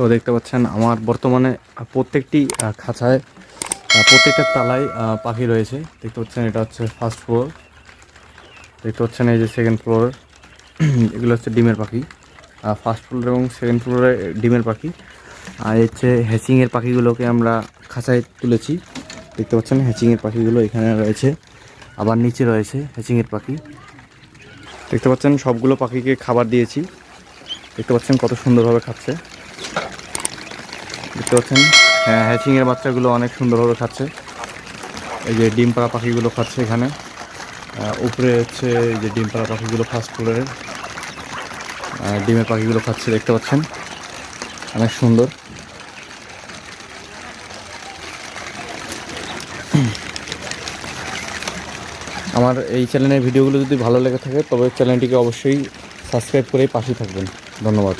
তো দেখতে পাচ্ছেন আমার বর্তমানে প্রত্যেকটি খাঁচায় প্রত্যেকটা তালায় পাখি রয়েছে। দেখতে পাচ্ছেন এটা হচ্ছে ফার্স্ট ফ্লোর, দেখতে পাচ্ছেন এই যে সেকেন্ড ফ্লোর, এগুলো হচ্ছে ডিমের পাখি। ফার্স্ট ফ্লোর এবং সেকেন্ড ফ্লোরে ডিমের পাখি। আর হচ্ছে হ্যাচিংয়ের পাখিগুলোকে আমরা খাঁচায় তুলেছি। দেখতে পাচ্ছেন হ্যাচিংয়ের পাখিগুলো এখানে রয়েছে, আবার নিচে রয়েছে হ্যাচিংয়ের পাখি। দেখতে পাচ্ছেন সবগুলো পাখিকে খাবার দিয়েছি, দেখতে পাচ্ছেন কত সুন্দরভাবে খাচ্ছে। দেখতে পাচ্ছেন হ্যাচিংয়ের বাচ্চাগুলো অনেক সুন্দরভাবে খাচ্ছে। এই যে ডিম পাড়া পাখিগুলো খাচ্ছে এখানে, উপরে হচ্ছে এই যে ডিম পাড়া পাখিগুলো ফার্স্ট ফ্লোরের ডিমের পাখিগুলো খাচ্ছে, দেখতে পাচ্ছেন অনেক সুন্দর। আমার এই চ্যানেলের ভিডিওগুলো যদি ভালো লেগে থাকে তবে চ্যানেলটিকে অবশ্যই সাবস্ক্রাইব করে পাশে থাকবেন। ধন্যবাদ।